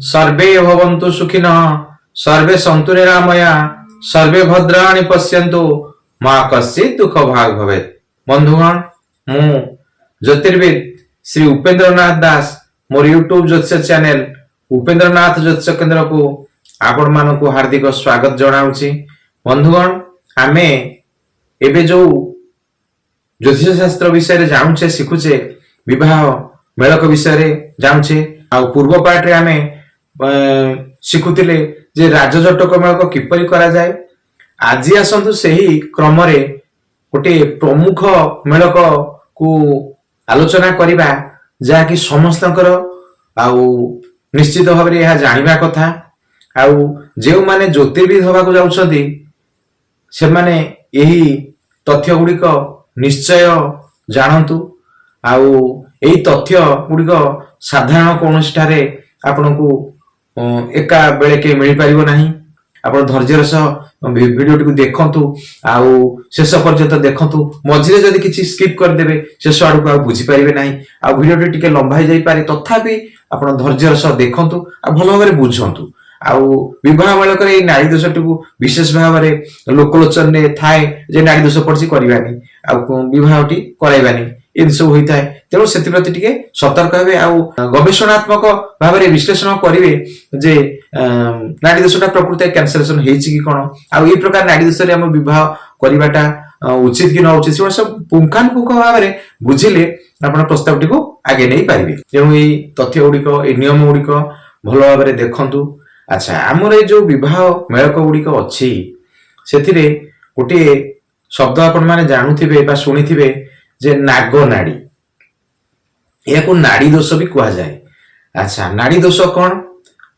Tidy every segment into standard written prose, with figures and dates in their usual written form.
सर्वे भवन्तु सुखिनः सर्वे सन्तु निरामया सर्वे भद्राणि पश्यन्तु मा कश्चित् दुःख भाग भवेत्। बंधुगण मु ज्योतिर्विद श्री उपेन्द्रनाथ दास मोर यूट्यूब ज्योतिष चैनल उपेन्द्रनाथ ज्योतिष केन्द्र को आपण मानक हार्दिक स्वागत जनाऊँगी। बंधुगण आमे एबे जो ज्योतिष शास्त्र विषय जानुचे शिखुचे विवाह मेलक विषय जानुचे आ पूर्व पार्ट रे आमे शिखुतिले जे राजजटक मेलक किपरि करा जाए। आज आसतु सही क्रम रे गोटे प्रमुख मेलक को आलोचना करिबा जहाँकि समस्तकर आउ निश्चित भाव में यह जानिबा कथा। आउ जे माने ज्योतिर्विद हवा को जाउछथि से माने यही तथ्य गुड़िक निश्चय जानतु। आउ यही तथ्य गुड़िक साधारण कौन ठारे आपण को एका बेले के मिल पारिबो नाही। आपण धैर्यर सह वीडियो टी देखंतु आउ शेष पर्यंत देखंतु। मझिरे जदि किछि स्किप कर देबे शेष आडू को बुझी पारिबे नाही। आ वीडियो टी टिके लंबाई जाई पारे तथापि आपण धैर्यर सह देखंतु आ भलो भाबरे बुझंतु। आउ विवाह बेलक ए नाड़ी दोष टी विशेष भाव में लोकलोचन में थाए जे नाड़ी दोष पड़सी करवानी आउ विवाह टी कराइबानी इन सब होता है। तेणु से टिके सतर्क हे आउ गवेषणात्मक भाव में विश्लेषण करेंगे जे नाड़ी दोषटा प्रकृत कैंसलेशन कि कौन आउ ये प्रकार नाड़ी दोष विवाह करवाटा उचित कि न उचित से सब पुंखानुपुंख भाव में बुझिले आप प्रस्ताव टी आगे नहीं पारे। तेणु ये तथ्य गुड़िक नियम गुड़िक भल भाव में देखु। अच्छा आमर ये जो विवाह मेलक गुड़िक अच्छी से गोटे शब्द आपण मैंने जानूे शुणी जे नाग नाड़ी या नाड़ी दोष भी कह जाए। अच्छा नाड़ी दोष कौन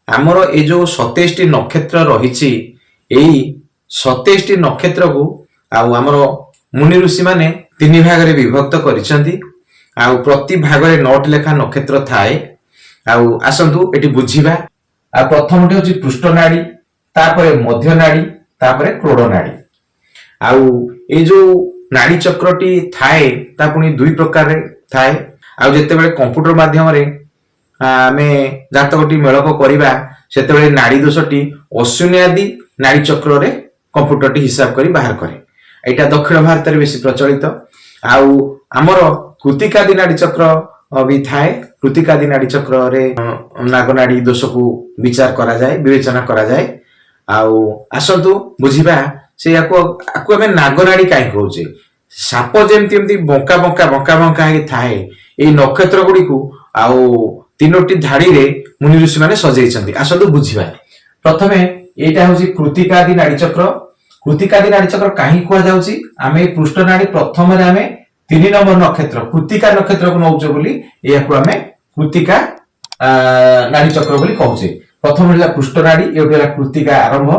आमर ये जो 27 नक्षत्र रही 27 नक्षत्र को आमर मुनि ऋषि माने 3 भाग रे विभक्त करिसेंती। आउ प्रति भाग रे 9 लेखा नक्षत्र थाए। आउ आसंतु एटी बुझिबा। आ प्रथम टे होची पृष्ठ नाड़ी तापरे मध्य नाड़ी तापरे क्रोड नाड़ी। आउ ए जो नाड़ी चक्रटी थाए ता पुनी 2 प्रकार रे थाए। आउ जते बेले कंप्यूटर माध्यम रे आमे जातकटी मेलक करिबा सेते बेले नाड़ी दोषटी अश्विनी आदि नाड़ी चक्र रे कंप्यूटर टी हिसाब करी बाहर करे। एटा दक्षिण भारत रे बेसी प्रचलित। आउ हमर कृतिकादि नाड़ी चक्र भी थाए। कृतिकादि नाड़ी चक्र रे नागनाड़ी दोष को विचार करा जाए विवेचना करा जाए। आउ आसतु बुझिबा से याको आमे नागनाड़ी काहे कहउचे। साप जेमती एमती बंका बंका बंका बंका हे थाए ए नक्षत्र गुडी को आउ 3टी धाड़ी रे मुनि ऋषि माने सजेइछन्ती। आसतु बुझिबा। प्रथमे एटा होची कृतिकादि नाड़ी चक्र। कृतिकादि नाड़ी चक्र काहे कहआ जाउची आमे पृष्ठ नाड़ी प्रथम रे आमे 3 नंबर नक्षत्र कृतिका नक्षत्र को नौचे बोली याको आमे कृतिका नाड़ी चक्र बोली कहउचे। प्रथम होला पृष्ठ नाड़ी एटा कृतिका आरंभ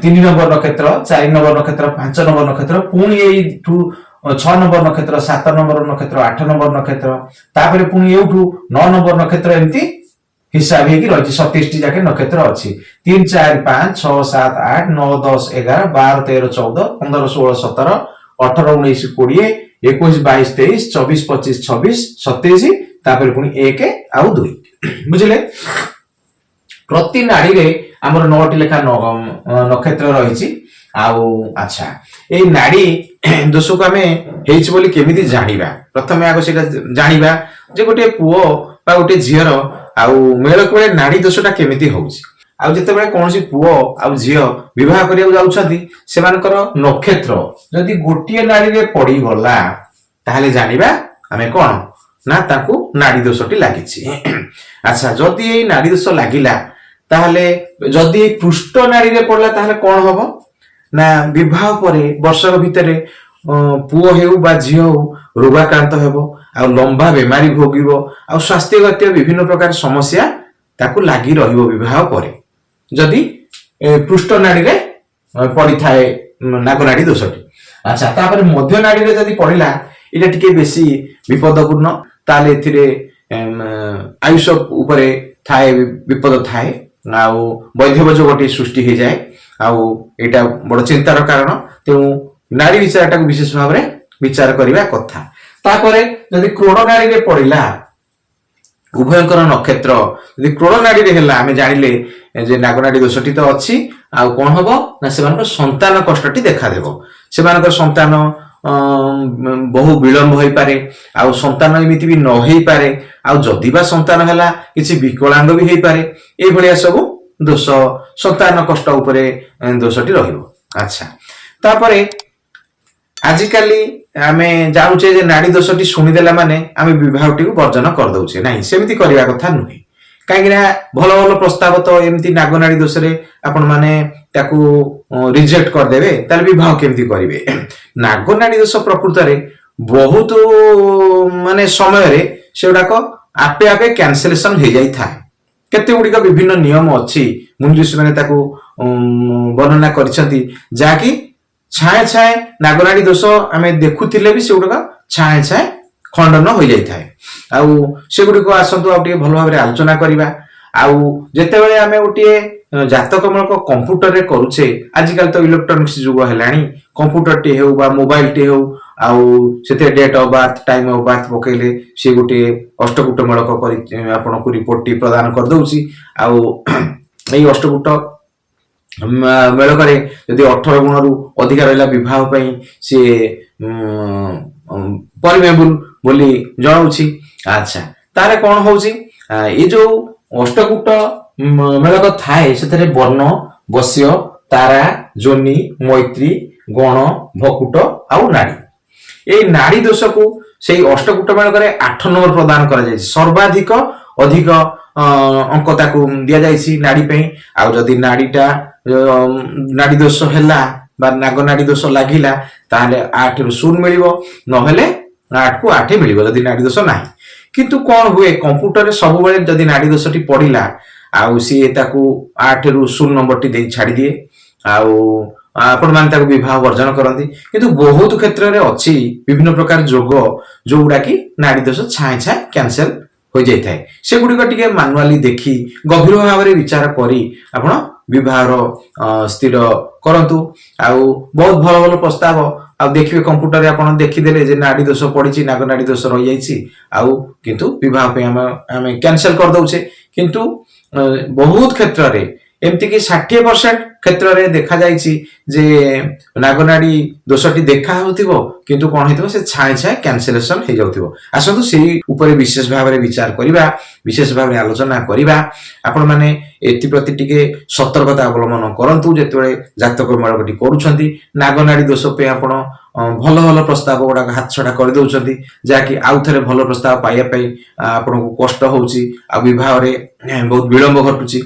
3 नंबर नक्षत्र 4 नंबर नक्षत्र 5 नंबर नक्षत्र पुणी एठू 6 नंबर नक्षत्र 7 नंबर नक्षत्र 8 नंबर नक्षत्र तापरे पुणी एठू 9 नंबर नक्षत्र एमती हिसाब हे कि रही 27 जाके नक्षत्र अछि। 3 4 5 6 7 8 9 10 11 12 13 14 15 16 17 18 19 20 21 22 23 24 25 26 27 तापरे पुणी 1 आउ 2 बुझिले। प्रति नाड़ी रे हमर 9टी लेखा नक्षत्र रही। आउ अच्छा ए नाड़ी दोष को आमे हेच बोली केमिति जानिबा। प्रथमे आगो सेटा जानिबा जे गोटे पुओ बा गोटे झियर आउ मेलक बेले नाड़ी दोषटा केमिति होउची। आउ जते बेले कोनसी पुओ आउ झियो विवाह करिया जाउछथि सेमानकर नक्षत्र जदि गोटिए नाड़ी रे पड़ी गला ताहाले जानिबा आमे कोन ना ताकू नाड़ी दोषटी लागिछि। अच्छा जदि ए नाड़ी दोष लागिला ताहले जदि पृष्ठ नाड़ी रे पड़ला ताहले कोन हबो ना विवाह परे वर्षक भितरे पुओ हेउ बा झियो रोगाक्रांत हेबो आ लंबा बेमारी भोगिबो आ स्वास्थ्यगत विभिन्न प्रकार समस्या ताकू लागी रहिबो विवाह परे जदि पृष्ठ नाड़ी रे पड़ी थाए नागनाड़ी दोषटी। अच्छा तापर मध्य नाड़ी रे जदि पड़िला इटा टिके बेसी विपदपूर्ण ताले एथिरे आयुष उपरे थाए विपद थाए आउ वैधव्य गोटे सृष्टि हो जाए। आउ एटा बड़ चिंतार कारण। तेणु नाड़ी विचारटा विशेष भाव में विचार करने कथा। तापरे जदि क्रोड नाड़ी रे पड़िला ଉଭୟଙ୍କର ନକ୍ଷତ୍ର ଯଦି କ୍ରୋଡ଼ ନାଡିରେ ହେଲା ଆମେ ଜାଣିଲେ ଯେ ନାଗନାଡି ଦୋଷଟି ତ ଅଛି ଆଉ କଣ ହବ ନା ସେମାନଙ୍କର ସନ୍ତାନ କଷ୍ଟଟି ଦେଖାଦେବ ସେମାନଙ୍କର ସନ୍ତାନ ବହୁ ବିଳମ୍ବ ହେଇପାରେ ଆଉ ସନ୍ତାନ ଏମିତି ବି ନ ହେଇପାରେ ଆଉ ଯଦି ବା ସନ୍ତାନ ହେଲା କିଛି ବିକଳାଙ୍ଗ ବି ହେଇପାରେ ଏଇଭଳିଆ ସବୁ ଦୋଷ ସନ୍ତାନ କଷ୍ଟ ଉପରେ ଦୋଷଟି ରହିବ। ଆଚ୍ଛା ତାପରେ ଆଜିକାଲି ଆମେ ଜାଣୁଛେ ଯେ ନାଡି ଦୋଷଟି ଶୁଣିଦେଲା ମାନେ ଆମେ ବିବାହଟିକୁ ବର୍ଜନ କରିଦଉଛେ ନାହିଁ ସେମିତି କରିବା କଥା ନୁହେଁ କାହିଁକି ନା ଭଲ ଭଲ ପ୍ରସ୍ତାବ ତ ଏମିତି ନାଗନାଡି ଦୋଷରେ ଆପଣ ମାନେ ତାକୁ ରିଜେକ୍ଟ କରିଦେବେ ତାହେଲେ ବିବାହ କେମିତି କରିବେ ନାଗନାଡି ଦୋଷ ପ୍ରକୃତରେ ବହୁତ ମାନେ ସମୟରେ ସେଗୁଡାକ ଆପେ ଆପେ କ୍ୟାନସେଲେସନ ହେଇଯାଇଥାଏ କେତେ ଗୁଡିକ ବିଭିନ୍ନ ନିୟମ ଅଛି ମୁନି ଋଷି ମାନେ ତାକୁ ବର୍ଣ୍ଣନା କରିଛନ୍ତି ଯାହାକି ଛାଏ ଛାଏ ନାଗନାଡି ଦୋଷ ଆମେ ଦେଖୁଥିଲେ ବି ସେଗୁଡିକ ଛାଏ ଛାଏ ଖଣ୍ଡନ ହୋଇଯାଇଥାଏ ଆଉ ସେଗୁଡିକ ଆସନ୍ତୁ ଆଉ ଟିକେ ଭଲ ଭାବରେ ଆଲୋଚନା କରିବା ଆଉ ଯେତେବେଳେ ଆମେ ଗୋଟିଏ ଜାତକମୂଳକ କମ୍ପ୍ୟୁଟରରେ କରୁଛେ ଆଜିକାଲି ତ ଇଲେକ୍ଟ୍ରୋନିକ୍ସ ଯୁଗ ହେଲାଣି କମ୍ପ୍ୟୁଟରଟି ହେଉ ବା ମୋବାଇଲଟି ହେଉ ଆଉ ସେଥିରେ date of birth time of birth ପକେଇଲେ ସେ ଗୋଟିଏ ଅଷ୍ଟକୂଟମୂଳକ କରି ଆପଣଙ୍କୁ ରିପୋର୍ଟଟି ପ୍ରଦାନ କରିଦଉଛି ଆଉ ଏଇ ଅଷ୍ଟକୂଟ ମେଳକରେ ଯଦି 18 ଗୁଣରୁ ଅଧିକା ରହିଲା ବିବାହ ପାଇଁ ସିଏ ପରିମେବୁଲ ବୋଲି ଜଣାଉଛି। ଆଚ୍ଛା ତାହେଲେ କଣ ହଉଛି ଏଇ ଯୋଉ ଅଷ୍ଟକୂଟ ମେଳକ ଥାଏ ସେଥିରେ ବର୍ଣ୍ଣ ବସ୍ୟ ତାରା ଯୋନି ମୈତ୍ରୀ ଗଣ ଭକୁଟ ଆଉ ନାଡି ଏଇ ନାଡି ଦୋଷକୁ ସେଇ ଅଷ୍ଟକୂଟ ମେଳକରେ 8 ନମ୍ବର ପ୍ରଦାନ କରାଯାଇଛି ସର୍ବାଧିକ ଅଧିକ ଅଙ୍କ ତାକୁ ଦିଆଯାଇଛି ନାଡି ପାଇଁ ଆଉ ଯଦି ନାଡିଟା ନାଡି ଦୋଷ ହେଲା ବା ନାଗନାଡି ଦୋଷ ଲାଗିଲା ତାହେଲେ 8 ରୁ 0 ମିଳିବ ନହେଲେ 8 କୁ 8 ମିଳିବ ଯଦି ନାଡି ଦୋଷ ନାହିଁ କିନ୍ତୁ କଣ ହୁଏ କମ୍ପ୍ୟୁଟରରେ ସବୁବେଳେ ଯଦି ନାଡି ଦୋଷଟି ପଡିଲା ଆଉ ସିଏ ତାକୁ 8 ରୁ 0 ନମ୍ବରଟି ଦେଇ ଛାଡି ଦିଏ ଆଉ ଆପଣ ମାନେ ତାକୁ ବିବାହ ବର୍ଜନ କରନ୍ତି କିନ୍ତୁ ବହୁତ କ୍ଷେତ୍ରରେ ଅଛି ବିଭିନ୍ନ ପ୍ରକାର ଯୋଗ ଯୋଉଗୁଡା କି ନାଡି ଦୋଷ ଛାଏ ଛାଏ କ୍ୟାନସେଲ ହୋଇଯାଇଥାଏ ସେଗୁଡିକ ଟିକେ ମାନୁଆଲି ଦେଖି ଗଭୀର ଭାବରେ ବିଚାର କରି ଆପଣ ବିବାହର ସ୍ଥିର କରନ୍ତୁ ଆଉ ବହୁତ ଭଲ ଭଲ ପ୍ରସ୍ତାବ ଆଉ ଦେଖିବେ କମ୍ପ୍ୟୁଟରରେ ଆପଣ ଦେଖିଦେଲେ ଯେ ନାଡି ଦୋଷ ପଡିଛି ନାଗନାଡି ଦୋଷ ରହିଯାଇଛି ଆଉ କିନ୍ତୁ ବିବାହ ପାଇଁ ଆମେ କ୍ୟାନସେଲ କରିଦଉଛେ କିନ୍ତୁ ବହୁତ କ୍ଷେତ୍ରରେ ଏମିତିକି 60% କ୍ଷେତ୍ରରେ ଦେଖାଯାଇଛି ଯେ ନାଗନାଡି ଦୋଷଟି ଦେଖା ହେଉଥିବ କିନ୍ତୁ କଣ ହେଇଥିବ ସେ ଛାଏ ଛାଏ କ୍ୟାନସେଲେସନ ହେଇଯାଉଥିବ ଆସନ୍ତୁ ସେଇ ଉପରେ ବିଶେଷ ଭାବରେ ବିଚାର କରିବା ବିଶେଷ ଭାବରେ ଆଲୋଚନା କରିବା ଆପଣ ମାନେ ଏଥିପ୍ରତି ଟିକେ ସତର୍କତା ଅବଲମ୍ବନ କରନ୍ତୁ ଯେତେବେଳେ ଜାତକ ମେଳକଟି କରୁଛନ୍ତି ନାଗନାଡି ଦୋଷ ପାଇଁ ଆପଣ ଭଲ ଭଲ ପ୍ରସ୍ତାବ ଗୁଡାକ ହାତଛଡା କରିଦଉଛନ୍ତି ଯାହାକି ଆଉ ଥରେ ଭଲ ପ୍ରସ୍ତାବ ପାଇବା ପାଇଁ ଆପଣଙ୍କୁ କଷ୍ଟ ହଉଛି ଆଉ ବିବାହରେ ବହୁତ ବିଳମ୍ବ ଘଟୁଛି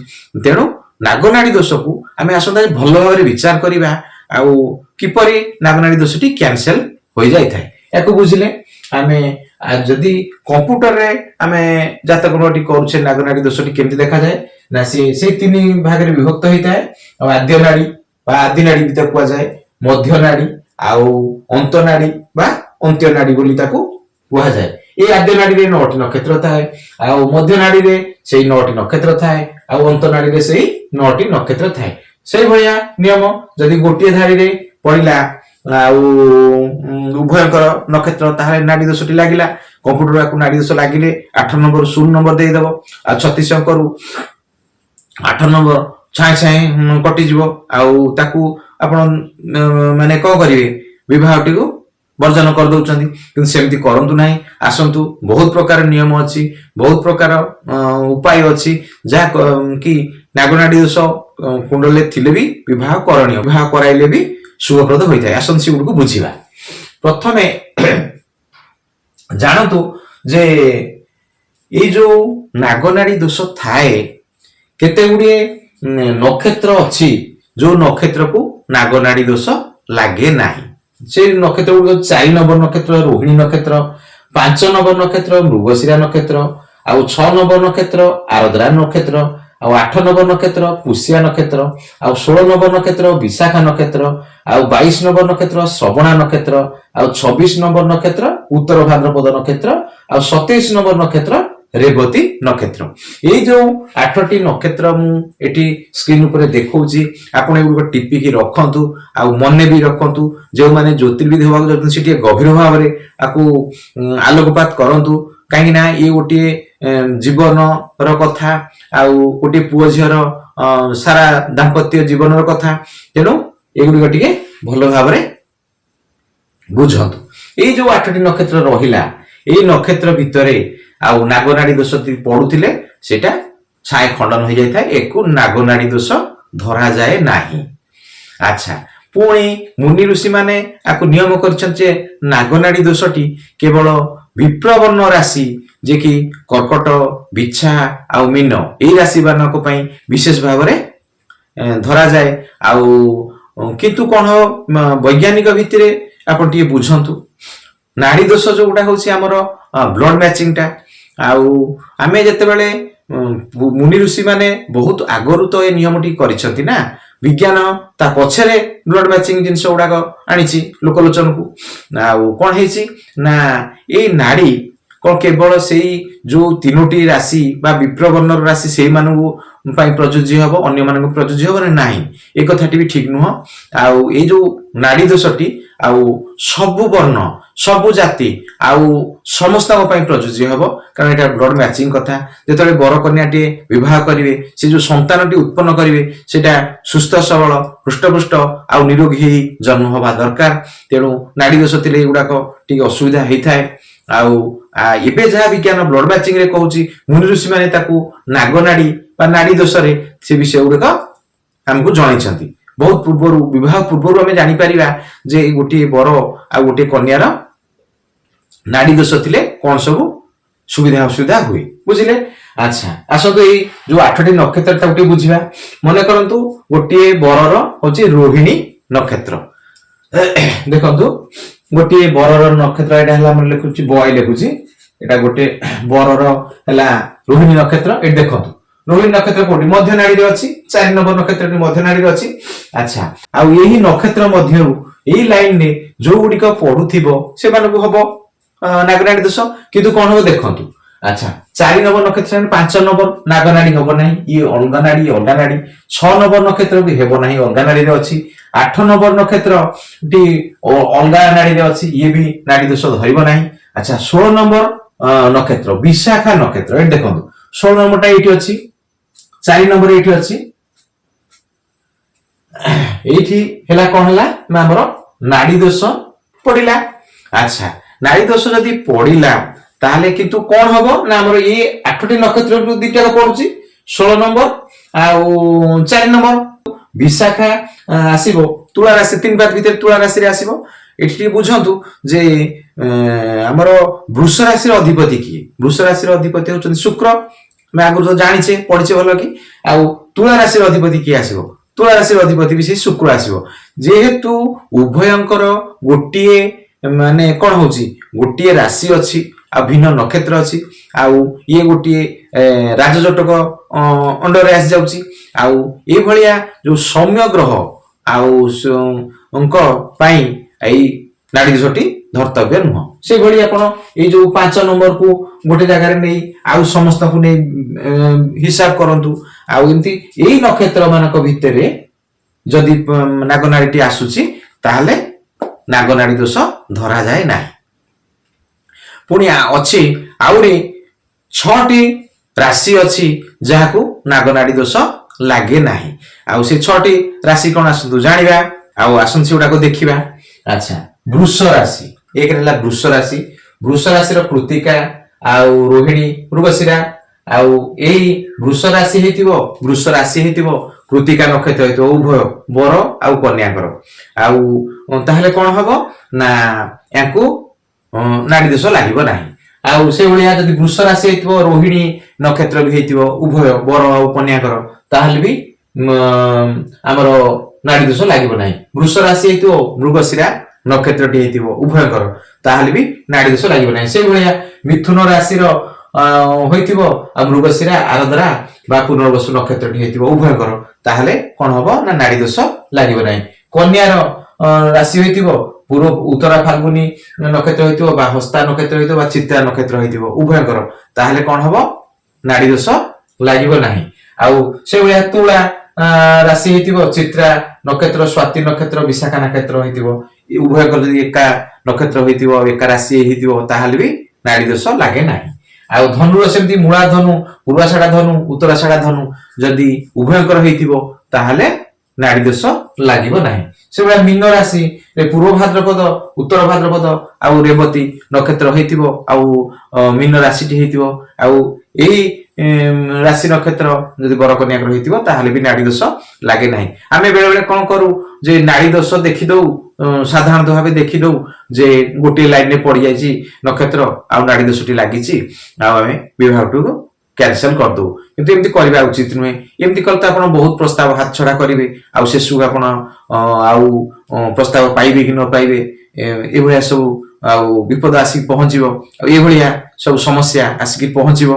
ତେଣୁ ନାଗନାଡି ଦୋଷକୁ ଆମେ ଆସନ୍ତା ଭଲ ଭାବରେ ବିଚାର କରିବା ଆଉ କିପରି ନାଗନାଡି ଦୋଷଟି କ୍ୟାନସେଲ ହୋଇଯାଇଥାଏ ୟାକୁ ବୁଝିଲେ ଆମେ ଯଦି କମ୍ପ୍ୟୁଟରରେ ଆମେ ଜାତକ ମେଳଟି କରୁଛେ ନାଗନାଡି ଦୋଷଟି କେମିତି ଦେଖାଯାଏ ନା ସେଇ 3 ଭାଗରେ ବିଭକ୍ତ ହେଇଥାଏ ଆଉ ଆଦ୍ୟ ନାଡି ବା ଆଦି ନାଡି ବି ତାକୁ କୁହାଯାଏ ମଧ୍ୟ ନାଡି ଆଉ ଅନ୍ତ ନାଡି ବା ଅନ୍ତ୍ୟ ନାଡି ବୋଲି ତାକୁ କୁହାଯାଏ এই ଆଦ୍ୟ ନାଡିରେ 9ଟି ନକ୍ଷତ୍ର ଥାଏ ଆଉ ମଧ୍ୟ ନାଡିରେ ସେଇ 9ଟି ନକ୍ଷତ୍ର ଥାଏ ଆଉ ଅନ୍ତ ନାଡିରେ ସେଇ 9ଟି ନକ୍ଷତ୍ର ଥାଏ ସେଇଭଳିଆ ନିୟମ ଯଦି ଗୋଟିଏ ଧାଡିରେ ପଡିଲା ଆଉ ଉଭୟଙ୍କର ନକ୍ଷତ୍ର ତାହେଲେ ନାଡି ଦୋଷଟି ଲାଗିଲା କମ୍ପ୍ୟୁଟରକୁ ନାଡି ଦୋଷ ଲାଗିଲେ 8 ନମ୍ବର 0 ନମ୍ବର ଦେଇଦବ ଆଉ 36 ଅଙ୍କରୁ 8 ନମ୍ବର ଛାଏ ଛାଏ କଟିଯିବ ଆଉ ତାକୁ ଆପଣ ମାନେ କଣ କରିବେ ବିବାହଟିକୁ ବର୍ଜନ କରିଦଉଛନ୍ତି କିନ୍ତୁ ସେମିତି କରନ୍ତୁ ନାହିଁ ଆସନ୍ତୁ ବହୁତ ପ୍ରକାର ନିୟମ ଅଛି ବହୁତ ପ୍ରକାର ଉପାୟ ଅଛି ଯାହା କି ନାଗନାଡି ଦୋଷ କୁଣ୍ଡଳରେ ଥିଲେ ବି ବିବାହ କରଣୀୟ ବିବାହ କରାଇଲେ ବି ଶୁଭପ୍ରଦ ହୋଇଥାଏ ଆସନ୍ତୁ ସେଗୁଡିକୁ ବୁଝିବା ପ୍ରଥମେ ଜାଣନ୍ତୁ ଯେ ଏଇ ଯୋଉ ନାଗନାଡି ଦୋଷ ଥାଏ କେତେ ଗୁଡିଏ ନକ୍ଷତ୍ର ଅଛି ଯୋଉ ନକ୍ଷତ୍ରକୁ ନାଗନାଡି ଦୋଷ ଲାଗେ ନାହିଁ ସେ ନକ୍ଷତ୍ର ଗୁଡିକ 4 ନମ୍ବର ନକ୍ଷତ୍ର ରୋହିଣୀ ନକ୍ଷତ୍ର 5 ନମ୍ବର ନକ୍ଷତ୍ର ମୃଗଶିରା ନକ୍ଷତ୍ର ଆଉ 6 ନମ୍ବର ନକ୍ଷତ୍ର ଆରଦ୍ରା ନକ୍ଷତ୍ର ଆଉ 8 ନମ୍ବର ନକ୍ଷତ୍ର ପୁଷ୍ୟା ନକ୍ଷତ୍ର ଆଉ 16 ନମ୍ବର ନକ୍ଷତ୍ର ବିଶାଖା ନକ୍ଷତ୍ର ଆଉ 22 ନମ୍ବର ନକ୍ଷତ୍ର ଶ୍ରବଣା ନକ୍ଷତ୍ର ଆଉ 26 ନମ୍ବର ନକ୍ଷତ୍ର ଉତ୍ତର ଭାଦ୍ରପଦ ନକ୍ଷତ୍ର ଆଉ 27 ନମ୍ବର ନକ୍ଷତ୍ର ରେବତୀ ନକ୍ଷତ୍ର ଏଇ ଯୋଉ 8ଟି ନକ୍ଷତ୍ର ମୁଁ ଏଠି ସ୍କ୍ରିନ ଉପରେ ଦେଖଉଛି ଆପଣ ଏଗୁଡିକ ଟିପିକି ରଖନ୍ତୁ ଆଉ ମନେ ବି ରଖନ୍ତୁ ଯେଉଁମାନେ ଜ୍ୟୋତିର୍ବିଦ ହେବାକୁ ଯାଉଛନ୍ତି ସେ ଟିକେ ଗଭୀର ଭାବରେ ଆକୁ ଆଲୋକପାତ କରନ୍ତୁ କାହିଁକି ନା ଇଏ ଗୋଟିଏ ଜୀବନର କଥା ଆଉ ଗୋଟିଏ ପୁଅ ଝିଅର ସାରା ଦାମ୍ପତ୍ୟ ଜୀବନର କଥା। ତେଣୁ ଏଗୁଡିକ ଟିକେ ଭଲ ଭାବରେ ବୁଝନ୍ତୁ। ଏଇ ଯୋଉ 8ଟି ନକ୍ଷତ୍ର ରହିଲା, ଏଇ ନକ୍ଷତ୍ର ଭିତରେ ଆଉ ନାଗନାଡି ଦୋଷ ପଡୁଥିଲେ ସେଇଟା ଛାଏ ଖଣ୍ଡନ ହେଇଯାଇଥାଏ, ଏକୁ ନାଗନାଡି ଦୋଷ ଧରାଯାଏ ନାହିଁ। ଆଚ୍ଛା, ପୁଣି ମୁନି ଋଷି ମାନେ ଆକୁ ନିୟମ କରିଛନ୍ତି ଯେ ନାଗନାଡି ଦୋଷଟି କେବଳ ବିପ୍ରବର୍ଣ୍ଣ ରାଶି, ଯେ କି କର୍କଟ, ବିଛା ଆଉ ମୀନ, ଏଇ ରାଶି ମାନଙ୍କ ପାଇଁ ବିଶେଷ ଭାବରେ ଧରାଯାଏ। ଆଉ କିନ୍ତୁ କଣ ବୈଜ୍ଞାନିକ ଭିତରେ ଆପଣ ଟିକେ ବୁଝନ୍ତୁ, ନାଡି ଦୋଷ ଯୋଉଟା ହଉଛି ଆମର ବ୍ଲଡ ମ୍ୟାଚିଂଟା, ଆଉ ଆମେ ଯେତେବେଳେ ମୁନି ଋଷି ମାନେ ବହୁତ ଆଗରୁ ତ ଏ ନିୟମଟି କରିଛନ୍ତି ନା, ବିଜ୍ଞାନ ତା ପଛରେ ବ୍ଲଡ ମ୍ୟାଚିଂ ଜିନିଷ ଗୁଡାକ ଆଣିଛି ଲୋକଲୋଚନକୁ। ଆଉ କଣ ହେଇଛି ନା ଏଇ ନାଡି କଣ କେବଳ ସେଇ ଯୋଉ 3ଟି ରାଶି ବା ବିପ୍ରବର୍ଣ୍ଣର ରାଶି ସେଇମାନଙ୍କୁ ପାଇଁ ପ୍ରଯୁଜ୍ୟ ହବ, ଅନ୍ୟମାନଙ୍କୁ ପ୍ରଯୁଜ୍ୟ ହବ ନାହିଁ, ଏ କଥାଟି ବି ଠିକ ନୁହଁ। ଆଉ ଏଇ ଯୋଉ ନାଡି ଦୋଷଟି ଆଉ ସବୁ ବର୍ଣ୍ଣ, ସବୁ ଜାତି ଆଉ ସମସ୍ତଙ୍କ ପାଇଁ ପ୍ରଯୁଜ୍ୟ ହବ, କାରଣ ଏଟା ବ୍ଲଡ ମ୍ୟାଚିଂ କଥା। ଯେତେବେଳେ ବର କନ୍ୟାଟିଏ ବିବାହ କରିବେ, ସେ ଯୋଉ ସନ୍ତାନଟି ଉତ୍ପନ୍ନ କରିବେ ସେଟା ସୁସ୍ଥ ସବଳ, ହୃଷ୍ଟପୃଷ୍ଟ ଆଉ ନିରୋଗୀ ହେଇ ଜନ୍ମ ହବା ଦରକାର। ତେଣୁ ନାଡି ଦୋଷ ଥିଲେ ଏଗୁଡାକ ଟିକେ ଅସୁବିଧା ହେଇଥାଏ। ଆଉ ଏବେ ଯାହା ବିଜ୍ଞାନ ବ୍ଲଡ ମ୍ୟାଚିଂ ରେ କହୁଛି, ମୁନି ଋଷି ମାନେ ତାକୁ ନାଗନାଡି ବା ନାଡି ଦୋଷରେ ସେ ବିଷୟ ଗୁଡିକ ଆମକୁ ଜଣାଇଛନ୍ତି। ବହୁତ ପୂର୍ବରୁ, ବିବାହ ପୂର୍ବରୁ ଆମେ ଜାଣିପାରିବା ଯେ ଗୋଟିଏ ବର ଆଉ ଗୋଟିଏ କନ୍ୟାର ନାଡି ଦୋଷ ଥିଲେ କଣ ସବୁ ସୁବିଧା ଅସୁବିଧା ହୁଏ, ବୁଝିଲେ। ଆଚ୍ଛା, ଆସନ୍ତୁ ଏଇ ଯୋଉ 8ଟି ନକ୍ଷତ୍ର ତାକୁ ଟିକେ ବୁଝିବା। ମନେ କରନ୍ତୁ ଗୋଟିଏ ବରର ହଉଛି ରୋହିଣୀ ନକ୍ଷତ୍ର। ଦେଖନ୍ତୁ ଗୋଟିଏ ବରର ନକ୍ଷତ୍ର, ଏଇଟା ହେଲା ମୁଁ ଲେଖୁଛି ବୟ ଲେଖୁଛି, ଏଟା ଗୋଟେ ବରର ହେଲା ରୋହିଣୀ ନକ୍ଷତ୍ର। ଏଠି ଦେଖନ୍ତୁ ରୋହିଣୀ ନକ୍ଷତ୍ର କୋଉଠି ମଧ୍ୟ ନାଡିରେ ଅଛି, 4 ନମ୍ବର ନକ୍ଷତ୍ରଟି ମଧ୍ୟ ନାଡିରେ ଅଛି। ଆଚ୍ଛା, ଆଉ ଏହି ନକ୍ଷତ୍ର ମଧ୍ୟରୁ ଏଇ ଲାଇନରେ ଯୋଉ ଗୁଡିକ ପଢୁଥିବ ସେମାନଙ୍କୁ ହବ ନାଗନାଡି ଦୋଷ। କିନ୍ତୁ କଣ ହବ ଦେଖନ୍ତୁ, ଆଚ୍ଛା 4 ନମ୍ବର ନକ୍ଷତ୍ର 5 ନମ୍ବର ନାଗନାଡି ହବ ନାହିଁ, ଇଏ ଅଲଗା ନାଡି ଅଲଗା ନାଡି। 6 ନମ୍ବର ନକ୍ଷତ୍ର ବି ହେବ ନାହିଁ, ଅଲଗା ନାଡିରେ ଅଛି। 8 ନମ୍ବର ନକ୍ଷତ୍ର ଟି ଅଲଗା ନାଡିରେ ଅଛି, ଇଏ ବି ନାଡି ଦୋଷ ଧରିବ ନାହିଁ। ଆଚ୍ଛା 16 ନମ୍ବର ନକ୍ଷତ୍ର ବିଶାଖା ନକ୍ଷତ୍ର, ଏଠି ଦେଖନ୍ତୁ 16 ନମ୍ବରଟା ଏଇଠି ଅଛି, 4 ନମ୍ବର ଏଇଠି ଅଛି, ଏଇଠି ହେଲା କଣ ହେଲା ନା ଆମର ନାଡି ଦୋଷ ପଡିଲା। ଆଚ୍ଛା, ନାଡି ଦୋଷ ଯଦି ପଡିଲା ତାହେଲେ କିନ୍ତୁ କଣ ହବ ନା ଆମର ଏଇ 8ଟି ନକ୍ଷତ୍ର ଦିଟାକ ପଡୁଛି, 16 ନମ୍ବର ଆଉ 4 ନମ୍ବର। ବିଶାଖା ଆସିବ ତୁଳା ରାଶି, 3 ପାଦ ଭିତରେ ତୁଳା ରାଶିରେ ଆସିବ। ଏଠି ଟିକେ ବୁଝନ୍ତୁ ଯେ ଆମର ବୃଷ ରାଶିର ଅଧିପତି କିଏ? ବୃଷ ରାଶିର ଅଧିପତି ହଉଛନ୍ତି ଶୁକ୍ର, ଆମେ ଆଗରୁ ତ ଜାଣିଛେ ପଢିଛେ ଭଲ କି। ଆଉ ତୁଳା ରାଶିର ଅଧିପତି କିଏ ଆସିବ? ତୁଳା ରାଶିର ଅଧିପତି ବି ସେଇ ଶୁକ୍ର ଆସିବ। ଯେହେତୁ ଉଭୟଙ୍କର ଗୋଟିଏ ମାନେ କଣ ହଉଛି, ଗୋଟିଏ ରାଶି ଅଛି ଆଉ ଭିନ୍ନ ନକ୍ଷତ୍ର ଅଛି, ଆଉ ଇଏ ଗୋଟିଏ ରାଜଜଟକ ଅଣ୍ଡରେ ଆସି ଯାଉଛି। ଆଉ ଏଇଭଳିଆ ଯୋଉ ସୌମ୍ୟ ଗ୍ରହ ଆଉ ପାଇଁ ଏଇ ନାଡି ଦୋଷଟି ଧର୍ତ୍ତବ୍ୟ ନୁହଁ। ସେଇଭଳି ଆପଣ ଏଇ ଯୋଉ 5 ନମ୍ବରକୁ ଗୋଟେ ଜାଗାରେ ନେଇ ଆଉ ସମସ୍ତଙ୍କୁ ନେଇ ହିସାବ କରନ୍ତୁ। ଆଉ ଏମିତି ଏଇ ନକ୍ଷତ୍ର ମାନଙ୍କ ଭିତରେ ଯଦି ନାଗନାଡିଟି ଆସୁଛି ତାହେଲେ ନାଗନାଡି ଦୋଷ ଧରାଯାଏ ନାହିଁ। ପୁଣି ଅଛି ଆହୁରି 6ଟି ରାଶି ଅଛି ଯାହାକୁ ନାଗନାଡି ଦୋଷ ଲାଗେ ନାହିଁ। ଆଉ ସେ 6ଟି ରାଶି କଣ ଆସନ୍ତୁ ଜାଣିବା, ଆଉ ଆସନ୍ତୁ ସେଗୁଡାକୁ ଦେଖିବା। ଆଚ୍ଛା, ବୃଷ ରାଶି, ଏକରେ ହେଲା ବୃଷ ରାଶି। ବୃଷ ରାଶିର କୃତିକା ଆଉ ରୋହିଣୀ, ମୃଗଶିରା। ଆଉ ଏଇ ବୃଷ ରାଶି ହେଇଥିବ, ବୃଷ ରାଶି ହେଇଥିବ, କୃତିକା ନକ୍ଷତ୍ର ହେଇଥିବ, ଉଭୟ ବର ଆଉ କନ୍ୟାଙ୍କର। ଆଉ ତାହେଲେ କଣ ହବ ନା ୟାଙ୍କୁ ନାଡି ଦୋଷ ଲାଗିବ ନାହିଁ। ଆଉ ସେଇଭଳିଆ ଯଦି ବୃଷ ରାଶି ହେଇଥିବ, ରୋହିଣୀ ନକ୍ଷତ୍ର ବି ହେଇଥିବ, ଉଭୟ ବର ଆଉ କନ୍ୟାଙ୍କର, ତାହେଲେ ବି ଆମର ନାଡି ଦୋଷ ଲାଗିବ ନାହିଁ। ବୃଷ ରାଶି ହେଇଥିବ, ମୃଗଶିରା ନକ୍ଷତ୍ରଟି ହେଇଥିବ ଉଭୟଙ୍କର, ତାହେଲେ ବି ନାଡି ଦୋଷ ଲାଗିବ ନାହିଁ। ସେଇଭଳିଆ ମିଥୁନ ରାଶିର ହୋଇଥିବ ଆଉ ମୃଗଶିରା, ଆରଦ୍ରା ବା ପୁନର୍ବସୁ ନକ୍ଷତ୍ରଟି ହେଇଥିବ ଉଭୟଙ୍କର, ତାହେଲେ କଣ ହବ ନା ନାଡି ଦୋଷ ଲାଗିବ ନାହିଁ। କନ୍ୟାର ରାଶି ହୋଇଥିବ, ପୂର୍ବ ଉତ୍ତରା ଫାଲ୍ଗୁନୀ ନକ୍ଷତ୍ର ହେଇଥିବ ବା ହସ୍ତା ନକ୍ଷତ୍ର ହେଇଥିବ ବା ଚିତ୍ରା ନକ୍ଷତ୍ର ହେଇଥିବ ଉଭୟଙ୍କର, ତାହେଲେ କଣ ହବ ନାଡି ଦୋଷ ଲାଗିବ ନାହିଁ। ଆଉ ସେଇଭଳିଆ ତୁଳା ରାଶି ହେଇଥିବ, ଚିତ୍ରା ନକ୍ଷତ୍ର, ସ୍ୱାତି ନକ୍ଷତ୍ର, ବିଶାଖା ନକ୍ଷତ୍ର ହେଇଥିବ, ଉଭୟଙ୍କର ଯଦି ଏକା ନକ୍ଷତ୍ର ହେଇଥିବ, ଏକା ରାଶି ହେଇଥିବ, ତାହେଲେ ବି ନାଡି ଦୋଷ ଲାଗେ ନାହିଁ। ଆଉ ଧନୁର ସେମିତି ମୂଳା ଧନୁ, ପୂର୍ବାଷାଢା ଧନୁ, ଉତ୍ତରାଷାଢା ଧନୁ ଯଦି ଉଭୟଙ୍କର ହେଇଥିବ ତାହେଲେ ନାଡି ଦୋଷ ଲାଗିବ ନାହିଁ। ସେଭଳିଆ ମୀନ ରାଶି ପୂର୍ବ ଭାଦ୍ରପଦ, ଉତ୍ତର ଭାଦ୍ରପଦ ଆଉ ରେବତୀ ନକ୍ଷତ୍ର ହେଇଥିବ, ଆଉ ମୀନ ରାଶିଟି ହେଇଥିବ, ଆଉ ଏଇ ରାଶି ନକ୍ଷତ୍ର ଯଦି ବରକନ୍ୟାଙ୍କର ହେଇଥିବ ତାହେଲେ ବି ନାଡି ଦୋଷ ଲାଗେ ନାହିଁ। ଆମେ ବେଳେ ବେଳେ କଣ କରୁ ଯେ ନାଡି ଦୋଷ ଦେଖିଦଉ, ସାଧାରଣତଃ ଭାବେ ଦେଖିଦଉ ଯେ ଗୋଟିଏ ଲାଇନରେ ପଡିଯାଇଛି ନକ୍ଷତ୍ର ଆଉ ନାଡି ଦୋଷଟି ଲାଗିଛି, ଆଉ ଆମେ ବିବାହଟିକୁ କ୍ୟାନସଲ କରିଦଉ। କିନ୍ତୁ ଏମିତି କରିବା ଉଚିତ ନୁହେଁ। ଏମିତି କଲେ ତ ଆପଣ ବହୁତ ପ୍ରସ୍ତାବ ହାତଛଡା କରିବେ, ଆଉ ଶେଷକୁ ଆପଣ ଆଉ ପ୍ରସ୍ତାବ ପାଇବେ କି ନ ପାଇବେ, ଏଭଳିଆ ସବୁ ଆଉ ବିପଦ ଆସିକି ପହଞ୍ଚିବ, ଆଉ ଏଭଳିଆ ସବୁ ସମସ୍ୟା ଆସିକି ପହଞ୍ଚିବ।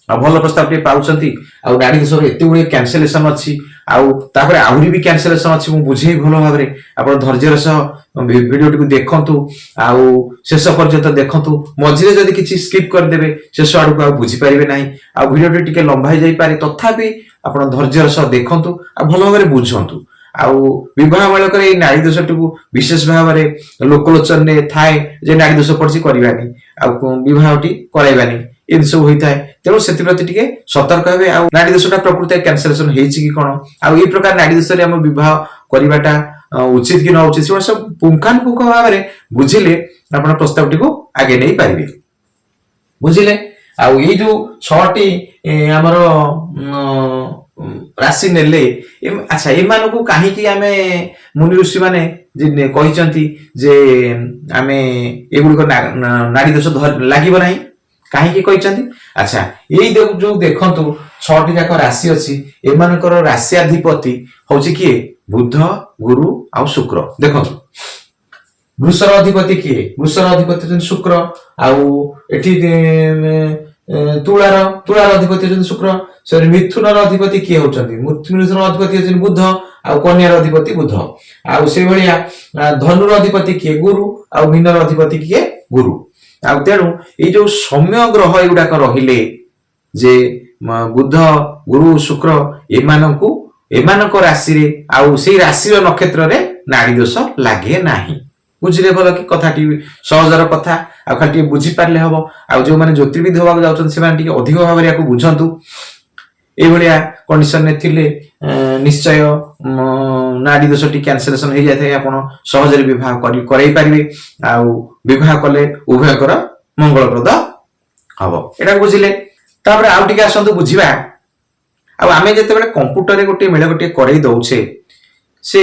ଆଉ ଭଲ ପ୍ରସ୍ତାବ ଟିକେ ପାଉଛନ୍ତି, ଆଉ ନାଡି ଦୋଷର ଏତେ ଗୁଡିଏ କ୍ୟାନସେଲେସନ ଅଛି, ଆଉ ତାପରେ ଆହୁରି ବି କ୍ୟାନସେଲେସନ ଅଛି, ମୁଁ ବୁଝେଇବି ଭଲ ଭାବରେ। ଆପଣ ଧୈର୍ଯ୍ୟର ସହ ଭିଡିଓଟିକୁ ଦେଖନ୍ତୁ, ଆଉ ଶେଷ ପର୍ଯ୍ୟନ୍ତ ଦେଖନ୍ତୁ। ମଝିରେ ଯଦି କିଛି ସ୍କିପ୍ କରିଦେବେ ଶେଷ ଆଡକୁ ଆଉ ବୁଝିପାରିବେ ନାହିଁ, ଆଉ ଭିଡିଓଟି ଟିକେ ଲମ୍ବା ହେଇଯାଇପାରେ, ତଥାପି ଆପଣ ଧୈର୍ଯ୍ୟର ସହ ଦେଖନ୍ତୁ ଆଉ ଭଲ ଭାବରେ ବୁଝନ୍ତୁ। ଆଉ ବିବାହ ବେଳକରେ ଏଇ ନାଡି ଦୋଷଟିକୁ ବିଶେଷ ଭାବରେ ଲୋକଲୋଚନରେ ଥାଏ ଯେ ନାଡି ଦୋଷ ପଡିଛି କରିବାନି, ଆଉ ବିବାହଟି କରାଇବାନି, ଏମିତି ସବୁ ହୋଇଥାଏ। ତେଣୁ ସେଥିପ୍ରତି ଟିକେ ସତର୍କ ହେବେ। ଆଉ ନାଡି ଦୋଷଟା ପ୍ରକୃତ କ୍ୟାନସେଲେସନ ହେଇଛି କି କଣ, ଆଉ ଏଇ ପ୍ରକାର ନାଡି ଦୋଷରେ ଆମ ବିବାହ କରିବାଟା ଉଚିତ କି ନ ଉଚିତ, ସେଗୁଡ଼ା ସବୁ ପୁଙ୍ଖାନୁପୁଙ୍ଖ ଭାବରେ ବୁଝିଲେ ଆପଣ ପ୍ରସ୍ତାବଟିକୁ ଆଗେଇ ନେଇ ପାରିବେ। ବୁଝିଲେ? ଆଉ ଏଇ ଯୋଉ 6ଟି ଆମର ରାଶି ନେଲେ, ଆଚ୍ଛା ଏମାନଙ୍କୁ କାହିଁକି ଆମେ ମୁନି ଋଷି ମାନେ କହିଛନ୍ତି ଯେ ଆମେ ଏଗୁଡିକ ନାଡି ଦୋଷ ଲାଗିବ ନାହିଁ, କାହିଁକି କହିଛନ୍ତି? ଆଚ୍ଛା ଏଇ ଯୋଉ ଦେଖନ୍ତୁ 6ଟି ଯାକ ରାଶି ଅଛି, ଏମାନଙ୍କର ରାଶ୍ୟାଧିପତି ହଉଛି କିଏ? ବୁଧ, ଗୁରୁ ଆଉ ଶୁକ୍ର। ଦେଖନ୍ତୁ ବୃଷର ଅଧିପତି କିଏ? ବୃଷର ଅଧିପତି ହଉଛନ୍ତି ଶୁକ୍ର, ଆଉ ଏଠି ତୁଳାର ଅଧିପତି ହଉଛନ୍ତି ଶୁକ୍ର। ମିଥୁନର ଅଧିପତି କିଏ ହଉଛନ୍ତି? ମିଥୁନର ଅଧିପତି ହଉଛନ୍ତି ବୁଧ, ଆଉ କନ୍ୟାର ଅଧିପତି ବୁଧ। ଆଉ ସେଇଭଳିଆ ଧନୁର ଅଧିପତି କିଏ? ଗୁରୁ, ଆଉ ମୀନର ଅଧିପତି କିଏ? ଗୁରୁ। ଆଉ ତେଣୁ ଏଇ ଯୋଉ ସୌମ୍ୟ ଗ୍ରହ ଏଗୁଡାକ ରହିଲେ ଯେ ବୁଧ, ଗୁରୁ, ଶୁକ୍ର, ଏମାନଙ୍କ ରାଶିରେ ଆଉ ସେଇ ରାଶିର ନକ୍ଷତ୍ରରେ ନାଡି ଦୋଷ ଲାଗେ ନାହିଁ। ବୁଝିଲେ ଭଲ କି? କଥାଟି ସହଜର କଥା, ଆଉ ଖାଲି ଟିକେ ବୁଝିପାରିଲେ ହବ। ଆଉ ଯୋଉମାନେ ଜ୍ୟୋତିର୍ବିଦ ହବାକୁ ଯାଉଛନ୍ତି ସେମାନେ ଟିକେ ଅଧିକ ଭାବରେ ୟାକୁ ବୁଝନ୍ତୁ। ଏଇଭଳିଆ କଣ୍ଡିସନରେ ଥିଲେ ନିଶ୍ଚୟ ନାଡି ଦୋଷଟି କ୍ୟାନସେଲେସନ ହେଇଯାଇଥାଏ, ଆପଣ ସହଜରେ ବିବାହ କରାଇ ପାରିବେ, ଆଉ ବିବାହ କଲେ ଉଭୟଙ୍କର ମଙ୍ଗଳପ୍ରଦ ହବ। ଏଟା ବୁଝିଲେ? ତାପରେ ଆଉ ଟିକେ ଆସନ୍ତୁ ବୁଝିବା, ଆଉ ଆମେ ଯେତେବେଳେ କମ୍ପ୍ୟୁଟରରେ ଗୋଟିଏ ମେଳ ଗୋଟିଏ କରେଇ ଦଉଛେ, ସେ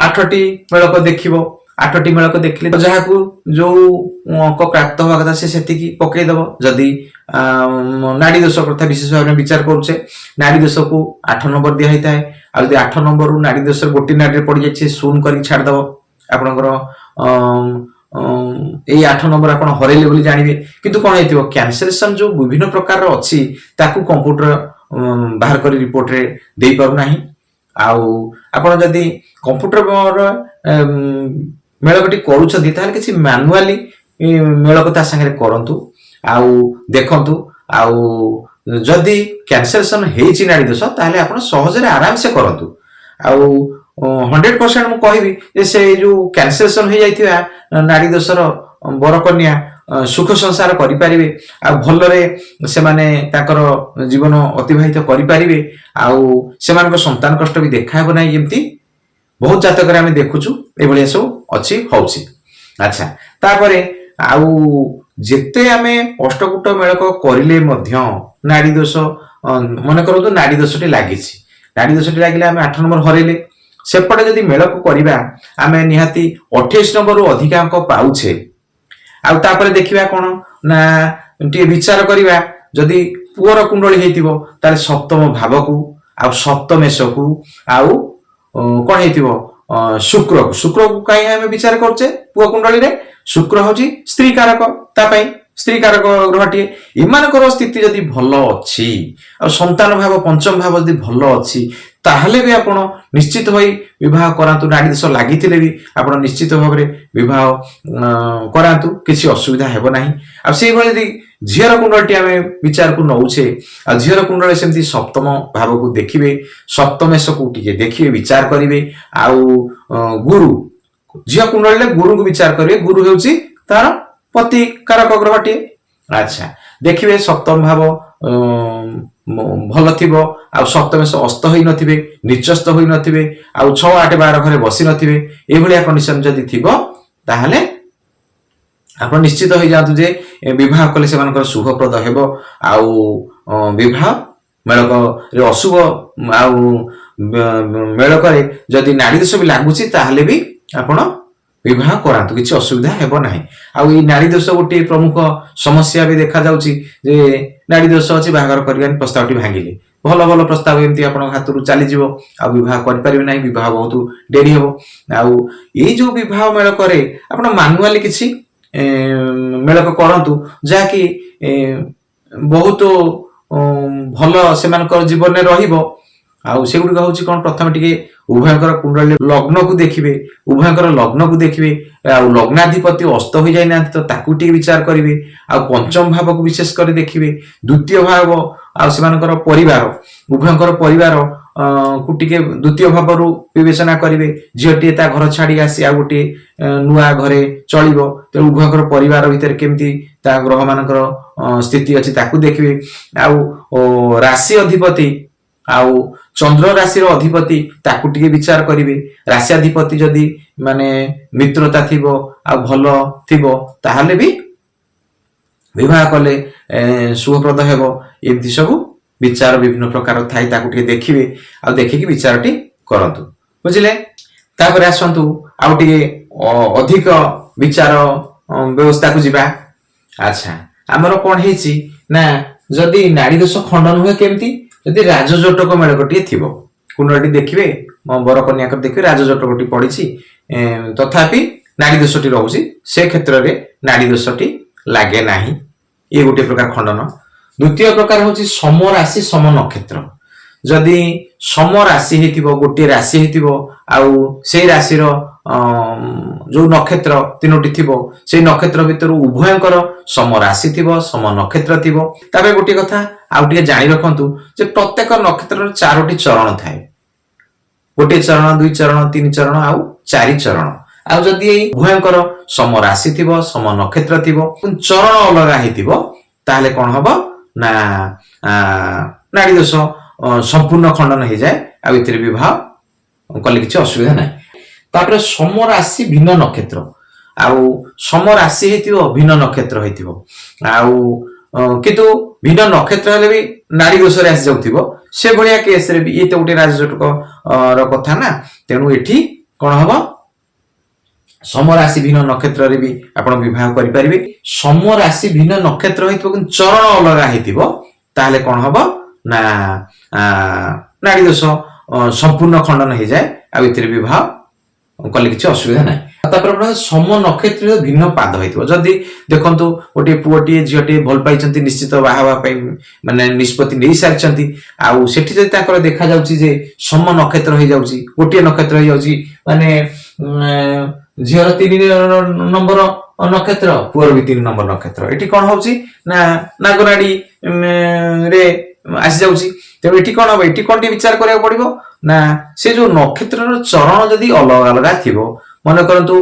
8ଟି ମେଳକ ଦେଖିବ। 8ଟି ମେଳକ ଦେଖିଲେ ଯାହାକୁ ଯୋଉ ଅଙ୍କ ପ୍ରାପ୍ତ ହବା କଥା ସେ ସେତିକି ପକେଇଦବ। ଯଦି ନାଡି ଦୋଷ କଥା ବିଶେଷ ଭାବରେ ବିଚାର କରୁଛେ, ନାଡି ଦୋଷକୁ 8 ନମ୍ବର ଦିଆ ହେଇଥାଏ। ଆଉ ଯଦି 8 ନମ୍ବରରୁ ନାଡି ଦୋଷ ଗୋଟିଏ ନାଡିରେ ପଡିଯାଇଛି, 0 କରିକି ଛାଡିଦବ। ଆପଣଙ୍କର ଏଇ 8 ନମ୍ବର ଆପଣ ହରେଇଲେ ବୋଲି ଜାଣିବେ। କିନ୍ତୁ କଣ ହେଇଥିବ, କ୍ୟାନସେଲେସନ ଯୋଉ ବିଭିନ୍ନ ପ୍ରକାରର ଅଛି ତାକୁ କମ୍ପ୍ୟୁଟର ବାହାର କରି ରିପୋର୍ଟରେ ଦେଇପାରୁନାହିଁ। ଆଉ ଆପଣ ଯଦି କମ୍ପ୍ୟୁଟର ମେଳକଟି କରୁଛନ୍ତି ତାହେଲେ କିଛି ମାନୁଆଲି ମେଳକ ତା ସାଙ୍ଗରେ କରନ୍ତୁ, ଆଉ ଦେଖନ୍ତୁ। ଆଉ ଯଦି କ୍ୟାନସେଲେସନ ହେଇଛି ନାଡି ଦୋଷ ତାହେଲେ ଆପଣ ସହଜରେ ଆରାମସେ କରନ୍ତୁ। ଆଉ 100% ମୁଁ କହିବି ଯେ ସେ ଯୋଉ କ୍ୟାନସେଲେସନ ହେଇଯାଇଥିବା ନାଡି ଦୋଷର ବରକନ୍ୟା ସୁଖ ସଂସାର କରିପାରିବେ, ଆଉ ଭଲରେ ସେମାନେ ତାଙ୍କର ଜୀବନ ଅତିବାହିତ କରିପାରିବେ, ଆଉ ସେମାନଙ୍କ ସନ୍ତାନ କଷ୍ଟ ବି ଦେଖାହେବ ନାହିଁ। ଏମିତି ବହୁତ ଜାତକରେ ଆମେ ଦେଖୁଛୁ ଏଭଳିଆ ସବୁ ଅଛି, ହଉଛି। ଆଚ୍ଛା ତାପରେ ଆଉ ଯେତେ ଆମେ ଅଷ୍ଟକୂଟ ମେଳକ କରିଲେ ମଧ୍ୟ ନାଡି ଦୋଷ, ମନେ କରନ୍ତୁ ନାଡି ଦୋଷଟି ଲାଗିଛି, ନାଡି ଦୋଷଟି ଲାଗିଲେ ଆମେ 8 ନମ୍ବର ହରେଇଲେ, ସେପଟେ ଯଦି ମେଳକୁ କରିବା ଆମେ ନିହାତି 28 ନମ୍ବରରୁ ଅଧିକା ଅଙ୍କ ପାଉଛେ। ଆଉ ତାପରେ ଦେଖିବା କଣ ନା ଟିକେ ବିଚାର କରିବା, ଯଦି ପୁଅର କୁଣ୍ଡଳୀ ହେଇଥିବ ତାହେଲେ ସପ୍ତମ ଭାବକୁ, ଆଉ ସପ୍ତମେଶକୁ, ଆଉ କଣ ହେଇଥିବ ଶୁକ୍ରକୁ କାହିଁ ଆମେ ବିଚାର କରୁଛେ? ପୁଅ କୁଣ୍ଡଳୀରେ ଶୁକ୍ର ହଉଛି ସ୍ତ୍ରୀ କାରକ, ତା ପାଇଁ ସ୍ତ୍ରୀ କାରକ ଗ୍ରହଟିଏ। ଏମାନଙ୍କର ସ୍ଥିତି ଯଦି ଭଲ ଅଛି, ଆଉ ସନ୍ତାନ ଭାବ ପଞ୍ଚମ ଭାବ ଯଦି ଭଲ ଅଛି, ତାହେଲେ ବି ଆପଣ ନିଶ୍ଚିତ ହୋଇ ବିବାହ କରାନ୍ତୁ। ନାଡି ଦୋଷ ଲାଗିଥିଲେ ବି ଆପଣ ନିଶ୍ଚିତ ଭାବରେ ବିବାହ କରାନ୍ତୁ, କିଛି ଅସୁବିଧା ହେବ ନାହିଁ। ଆଉ ସେଇଭଳି ଯଦି ଝିଅର କୁଣ୍ଡଳୀଟି ଆମେ ବିଚାରକୁ ନଉଛେ, ଆଉ ଝିଅର କୁଣ୍ଡଳୀ ସେମିତି ସପ୍ତମ ଭାବକୁ ଦେଖିବେ, ସପ୍ତମେଶକୁ ଟିକେ ଦେଖିବେ, ବିଚାର କରିବେ। ଆଉ ଗୁରୁ, ଝିଅ କୁଣ୍ଡଳୀରେ ଗୁରୁଙ୍କୁ ବିଚାର କରିବେ, ଗୁରୁ ହେଉଛି ତାର ପତି କାରକ ଗ୍ରହଟିଏ। ଆଚ୍ଛା ଦେଖିବେ ସପ୍ତମ ଭାବ ଭଲ ଥିବ, ଆଉ ସପ୍ତମେ ଅସ୍ତ ହୋଇନଥିବେ, ନିଚସ୍ତ ହୋଇନଥିବେ, ଆଉ 6, 8, 12 ଘରେ ବସି ନଥିବେ, ଏଇଭଳିଆ କଣ୍ଡିସନ ଯଦି ଥିବ ତାହେଲେ ଆପଣ ନିଶ୍ଚିତ ହେଇଯାଆନ୍ତୁ ଯେ ବିବାହ କଲେ ସେମାନଙ୍କର ଶୁଭପ୍ରଦ ହେବ। ଆଉ ବିବାହ ମେଳକରେ ଅଶୁଭ ଆଉ ମେଳକରେ ଯଦି ନାଡି ଦୋଷ ବି ଲାଗୁଛି ତାହେଲେ ବି ଆପଣ ବିବାହ କରାନ୍ତୁ, କିଛି ଅସୁବିଧା ହେବ ନାହିଁ। ଆଉ ଏଇ ନାଡି ଦୋଷ ଗୋଟିଏ ପ୍ରମୁଖ ସମସ୍ୟା ବି ଦେଖାଯାଉଛି ଯେ ନାଡି ଦୋଷ ଅଛି, ବାହାଘର କରିବାନି, ପ୍ରସ୍ତାବଟି ଭାଙ୍ଗିଲେ, ଭଲ ଭଲ ପ୍ରସ୍ତାବ ଏମିତି ଆପଣଙ୍କ ହାତରୁ ଚାଲିଯିବ, ଆଉ ବିବାହ କରିପାରିବେ ନାହିଁ, ବିବାହ ବହୁତ ଡେରି ହେବ। ଆଉ ଏଇ ଯୋଉ ବିବାହ ମେଳକରେ ଆପଣ ମାନୁଆଲି କିଛି ମେଳକ କରନ୍ତୁ, ଯାହାକି ବହୁତ ଭଲ ସେମାନଙ୍କର ଜୀବନରେ ରହିବ। ଆଉ ସେଗୁଡିକ ହଉଛି କଣ, ପ୍ରଥମେ ଟିକେ ଉଭୟଙ୍କର କୁଣ୍ଡଳୀ ଲଗ୍ନକୁ ଦେଖିବେ, ଉଭୟଙ୍କର ଲଗ୍ନକୁ ଦେଖିବେ, ଆଉ ଲଗ୍ନାଧିପତି ଅସ୍ତ ହୋଇଯାଇନାହାନ୍ତି ତ ତାକୁ ଟିକେ ବିଚାର କରିବେ, ଆଉ ପଞ୍ଚମ ଭାବକୁ ବିଶେଷ କରି ଦେଖିବେ, ଦ୍ୱିତୀୟ ଭାବ ଆଉ ସେମାନଙ୍କର ପରିବାର, ଉଭୟଙ୍କର ପରିବାର କୁ ଟିକେ ଦ୍ୱିତୀୟ ଭାବରୁ ବିବେଚନା କରିବେ। ଝିଅଟିଏ ତା ଘର ଛାଡି ଆସି ଆଉ ଗୋଟିଏ ନୂଆ ଘରେ ଚଳିବ, ତେଣୁ ଉଭୟଙ୍କର ପରିବାର ଭିତରେ କେମିତି ତା ଗ୍ରହ ମାନଙ୍କର ସ୍ଥିତି ଅଛି ତାକୁ ଦେଖିବେ। ଆଉ ରାଶି ଅଧିପତି ଆଉ ଚନ୍ଦ୍ର ରାଶିର ଅଧିପତି ତାକୁ ଟିକେ ବିଚାର କରିବେ। ରାଶ୍ୟାଧିପତି ଯଦି ମାନେ ମିତ୍ରତା ଥିବ ଆଉ ଭଲ ଥିବ ତାହେଲେ ବି ବିବାହ କଲେ ଶୁଭପ୍ରଦ ହେବ। ଏମିତି ସବୁ ବିଚାର ବିଭିନ୍ନ ପ୍ରକାର ଥାଏ, ତାକୁ ଟିକେ ଦେଖିବେ, ଆଉ ଦେଖିକି ବିଚାରଟି କରନ୍ତୁ, ବୁଝିଲେ। ତାପରେ ଆସନ୍ତୁ ଆଉ ଟିକେ ଅଧିକ ବିଚାର ବ୍ୟବସ୍ଥାକୁ ଯିବା। ଆଚ୍ଛା, ଆମର କଣ ହେଇଛି ନା, ଯଦି ନାଡି ଦୋଷ ଖଣ୍ଡନ ହୁଏ କେମିତି, ଯଦି ରାଜଜୋଟକ ମେଳକଟିଏ ଥିବ, କୁଣ୍ଡଳଟି ଦେଖିବେ, ବର କନ୍ୟାକର ଦେଖିବେ ରାଜଜୋଟକଟି ପଡିଛି, ତଥାପି ନାଡି ଦୋଷଟି ରହୁଛି, ସେ କ୍ଷେତ୍ରରେ ନାଡି ଦୋଷଟି ଲାଗେ ନାହିଁ, ଇଏ ଗୋଟିଏ ପ୍ରକାର ଖଣ୍ଡନ। ଦ୍ୱିତୀୟ ପ୍ରକାର ହଉଛି ସମ ରାଶି ସମ ନକ୍ଷତ୍ର। ଯଦି ସମ ରାଶି ହେଇଥିବ, ଗୋଟିଏ ରାଶି ହେଇଥିବ, ଆଉ ସେଇ ରାଶିର ଯୋଉ ନକ୍ଷତ୍ର 3ଟି ଥିବ, ସେଇ ନକ୍ଷତ୍ର ଭିତରୁ ଉଭୟଙ୍କର ସମ ରାଶି ଥିବ, ସମ ନକ୍ଷତ୍ର ଥିବ। ତାପରେ ଗୋଟିଏ କଥା ଆଉ ଟିକେ ଜାଣି ରଖନ୍ତୁ ଯେ ପ୍ରତ୍ୟେକ ନକ୍ଷତ୍ରର 4ଟି ଚରଣ ଥାଏ, ଗୋଟିଏ ଚରଣ, 2 ଚରଣ, 3 ଚରଣ ଆଉ 4 ଚରଣ। ଆଉ ଯଦି ଏଇ ଉଭୟଙ୍କର ସମ ରାଶି ଥିବ, ସମ ନକ୍ଷତ୍ର ଥିବ, ଚରଣ ଅଲଗା ହେଇଥିବ, ତାହେଲେ କଣ ହବ ନା ନାଡି ଦୋଷ ସମ୍ପୂର୍ଣ୍ଣ ଖଣ୍ଡନ ହେଇଯାଏ, ଆଉ ଏଥିରେ ବିବାହ କଲେ କିଛି ଅସୁବିଧା ନାହିଁ। ତାପରେ ସମ ରାଶି ଭିନ୍ନ ନକ୍ଷତ୍ର, ଆଉ ସମ ରାଶି ହେଇଥିବ, ଭିନ୍ନ ନକ୍ଷତ୍ର ହେଇଥିବ, ଆଉ କିନ୍ତୁ ଭିନ୍ନ ନକ୍ଷତ୍ର ହେଲେ ବି ନାଡି ଦୋଷରେ ଆସି ଯାଉଥିବ, ସେଭଳିଆ କେସରେ ବି ଇଏ ତ ଗୋଟେ ରାଜଜୋଟକ ର କଥା ନା, ତେଣୁ ଏଠି କଣ ହବ, ସମ ରାଶି ଭିନ୍ନ ନକ୍ଷତ୍ରରେ ବି ଆପଣ ବିବାହ କରିପାରିବେ। ସମ ରାଶି ଭିନ୍ନ ନକ୍ଷତ୍ର ହେଇଥିବ କିନ୍ତୁ ଚରଣ ଅଲଗା ହେଇଥିବ, ତାହେଲେ କଣ ହବ ନା ନାଡି ଦୋଷ ସମ୍ପୂର୍ଣ୍ଣ ଖଣ୍ଡନ ହେଇଯାଏ, ଆଉ ଏଥିରେ ବିବାହ କଲେ କିଛି ଅସୁବିଧା ନାହିଁ। ତାପରେ ସମ ନକ୍ଷତ୍ର ଭିନ୍ନ ପାଦ ହେଇଥିବ, ଯଦି ଦେଖନ୍ତୁ ଗୋଟିଏ ପୁଅଟିଏ ଝିଅଟିଏ ଭଲ ପାଇଛନ୍ତି, ନିଶ୍ଚିତ ବାହା ହେବା ପାଇଁ ମାନେ ନିଷ୍ପତ୍ତି ନେଇ ସାରିଛନ୍ତି, ଆଉ ସେଠି ଯଦି ତାଙ୍କର ଦେଖାଯାଉଛି ଯେ ସମ ନକ୍ଷତ୍ର ହେଇଯାଉଛି, ଗୋଟିଏ ନକ୍ଷତ୍ର ହେଇଯାଉଛି, ମାନେ ଝିଅର 3 ନମ୍ବର ନକ୍ଷତ୍ର, ପୁଅର ବି 3 ନମ୍ବର ନକ୍ଷତ୍ର, ଏଠି କଣ ହଉଛି ନା ନାଗନାଡି ରେ ଆସି ଯାଉଛି। ତେଣୁ ଏଠି କଣ ହବ, ଏଠି କଣ ଟିକେ ବିଚାର କରିବାକୁ ପଡିବ ନା, ସେ ଯୋଉ ନକ୍ଷତ୍ରର ଚରଣ ଯଦି ଅଲଗା ଅଲଗା ଥିବ, ମନେ କରନ୍ତୁ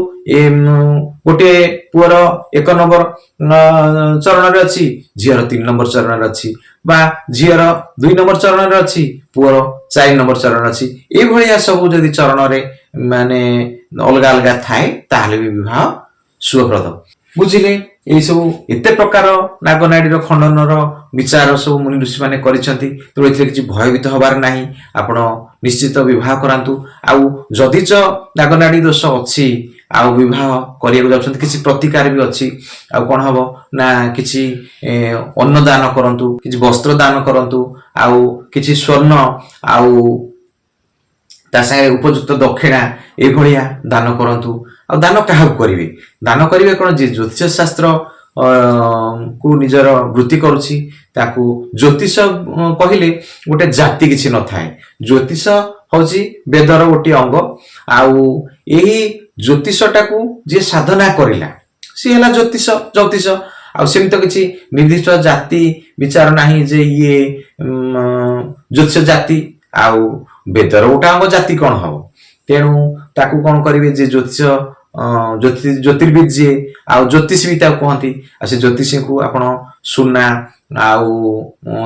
ଗୋଟିଏ ପୁଅର 1 ନମ୍ବର ଚରଣରେ ଅଛି, ଝିଅର 3 ନମ୍ବର ଚରଣରେ ଅଛି, ବା ଝିଅର 2 ନମ୍ବର ଚରଣରେ ଅଛି, ପୁଅର 4 ନମ୍ବର ଚରଣରେ ଅଛି, ଏଇଭଳିଆ ସବୁ ଯଦି ଚରଣରେ ମାନେ ଅଲଗା ଅଲଗା ଥାଏ ତାହେଲେ ବି ବିବାହ ଶୁଭପ୍ରଦ, ବୁଝିଲେ। ଏଇ ସବୁ ଏତେ ପ୍ରକାର ନାଗନାଡିର ଖଣ୍ଡନର ବିଚାର ସବୁ ମୁନି ଋଷି ମାନେ କରିଛନ୍ତି, ତେଣୁ ଏଥିରେ କିଛି ଭୟଭୀତ ହବାର ନାହିଁ, ଆପଣ ନିଶ୍ଚିତ ବିବାହ କରାନ୍ତୁ। ଆଉ ଯଦିଚ ନାଗନାଡି ଦୋଷ ଅଛି ଆଉ ବିବାହ କରିବାକୁ ଯାଉଛନ୍ତି, କିଛି ପ୍ରତିକାର ବି ଅଛି, ଆଉ କଣ ହବ ନା କିଛି ଅନ୍ନ ଦାନ କରନ୍ତୁ, କିଛି ବସ୍ତ୍ର ଦାନ କରନ୍ତୁ, ଆଉ କିଛି ସ୍ୱର୍ଣ୍ଣ ଆଉ ତା ସାଙ୍ଗେ ଉପଯୁକ୍ତ ଦକ୍ଷିଣା ଏଇଭଳିଆ ଦାନ କରନ୍ତୁ। ଆଉ ଦାନ କାହାକୁ କରିବେ, ଦାନ କରିବେ କଣ, ଯେ ଜ୍ୟୋତିଷ ଶାସ୍ତ୍ର କୁ ନିଜର ବୃତ୍ତି କରୁଛି, ତାକୁ ଜ୍ୟୋତିଷ କହିଲେ ଗୋଟେ ଜାତି କିଛି ନଥାଏ, ଜ୍ୟୋତିଷ ହଉଛି ବେଦର ଗୋଟିଏ ଅଙ୍ଗ, ଆଉ ଏହି ଜ୍ୟୋତିଷଟାକୁ ଯିଏ ସାଧନା କରିଲା ସିଏ ହେଲା ଜ୍ୟୋତିଷ। ଆଉ ସେମିତି କିଛି ନିର୍ଦ୍ଦିଷ୍ଟ ଜାତି ବିଚାର ନାହିଁ ଯେ ଇଏ ଜ୍ୟୋତିଷ ଜାତି, ଆଉ ବେଦର ଗୋଟେ ଅଙ୍ଗ, ଜାତି କଣ ହବ, ତେଣୁ ତାକୁ କଣ କରିବେ ଯେ ଜ୍ୟୋତିର୍ବିଦ ଯିଏ ଆଉ ଜ୍ୟୋତିଷ ବି ତାକୁ କୁହନ୍ତି, ଆଉ ସେ ଜ୍ୟୋତିଷଙ୍କୁ ଆପଣ ସୁନା ଆଉ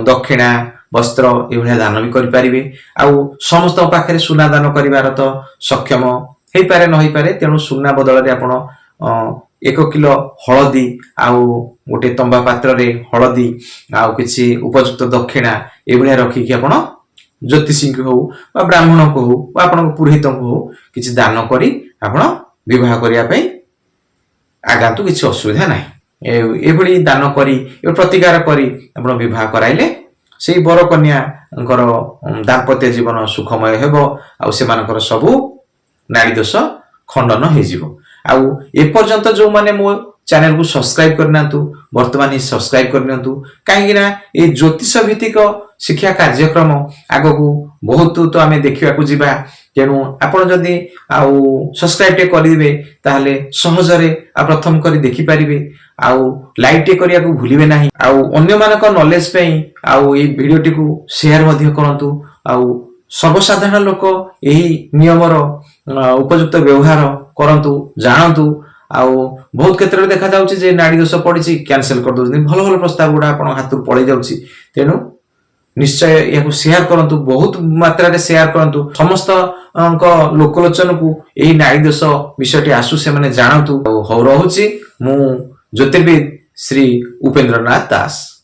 ଦକ୍ଷିଣା ବସ୍ତ୍ର ଏଭଳିଆ ଦାନ ବି କରିପାରିବେ। ଆଉ ସମସ୍ତଙ୍କ ପାଖରେ ସୁନା ଦାନ କରିବାର ତ ସକ୍ଷମ ହେଇପାରେ ନ ହେଇପାରେ, ତେଣୁ ସୁନା ବଦଳରେ ଆପଣ 1 କିଲୋ ହଳଦୀ ଆଉ ଗୋଟେ ତମ୍ବା ପାତ୍ରରେ ହଳଦୀ ଆଉ କିଛି ଉପଯୁକ୍ତ ଦକ୍ଷିଣା ଏଭଳିଆ ରଖିକି ଆପଣ ଜ୍ୟୋତିଷୀଙ୍କୁ ହଉ ବା ବ୍ରାହ୍ମଣଙ୍କୁ ହଉ ବା ଆପଣଙ୍କ ପୁରୋହିତଙ୍କୁ ହଉ କିଛି ଦାନ କରି ଆପଣ ବିବାହ କରିବା ପାଇଁ ଆଗାନ୍ତୁ, କିଛି ଅସୁବିଧା ନାହିଁ। ଏଭଳି ଦାନ କରି ପ୍ରତିକାର କରି ଆପଣ ବିବାହ କରାଇଲେ ସେଇ ବର କନ୍ୟାଙ୍କର ଦାମ୍ପତ୍ୟ ଜୀବନ ସୁଖମୟ ହେବ ଆଉ ସେମାନଙ୍କର ସବୁ ନାଡି ଦୋଷ ଖଣ୍ଡନ ହେଇଯିବ। ଆଉ ଏପର୍ଯ୍ୟନ୍ତ ଯୋଉମାନେ ମୋ ଚ୍ୟାନେଲକୁ ସବସ୍କ୍ରାଇବ କରିନାହାନ୍ତୁ ବର୍ତ୍ତମାନ ହିଁ ସବସ୍କ୍ରାଇବ କରିନିଅନ୍ତୁ, କାହିଁକି ନା এই ଜ୍ୟୋତିଷ ଭିତ୍ତିକ ଶିକ୍ଷା କାର୍ଯ୍ୟକ୍ରମ ଆଗକୁ ବହୁତ ତ ଆମେ ଦେଖିବାକୁ ଯିବା। ତେଣୁ ଆପଣ ଯଦି ଆଉ ସବସ୍କ୍ରାଇବ ଟେ କରିଦେବେ ତାହେଲେ ସହଜରେ ପ୍ରଥମ କରି ଦେଖିପାରିବେ। ଆଉ ଲାଇକ୍ ଟେ କରିବାକୁ ଭୁଲିବେ ନାହିଁ। ଆଉ ଅନ୍ୟମାନଙ୍କ ନଲେଜ ପାଇଁ ଆଉ এই ଭିଡିଓଟିକୁ ସେୟାର ମଧ୍ୟ କରନ୍ତୁ। ଆଉ ସର୍ବସାଧାରଣ ଲୋକ ଏହି ନିୟମର ଉପଯୁକ୍ତ ବ୍ୟବହାର କରନ୍ତୁ, ଜାଣନ୍ତୁ। ଆଉ ବହୁତ କ୍ଷେତ୍ରରେ ଦେଖାଯାଉଛି ଯେ ନାଡି ଦୋଷ ପଡିଛି କ୍ୟାନସେଲ କରିଦଉଛନ୍ତି, ଭଲ ଭଲ ପ୍ରସ୍ତାବ ଗୁଡା ଆପଣଙ୍କ ହାତରୁ ପଳେଇ ଯାଉଛି। ତେଣୁ ନିଶ୍ଚୟ ଏହାକୁ ସେୟାର କରନ୍ତୁ, ବହୁତ ମାତ୍ରାରେ ସେୟାର କରନ୍ତୁ, ସମସ୍ତଙ୍କ ଲୋକଲୋଚନକୁ ଏହି ନାଡି ଦୋଷ ବିଷୟଟି ଆସୁ, ସେମାନେ ଜାଣନ୍ତୁ। ହଉ ରହୁଛି, ମୁଁ ଜ୍ୟୋତିର୍ବିଦ ଶ୍ରୀ ଉପେନ୍ଦ୍ରନାଥ ଦାସ।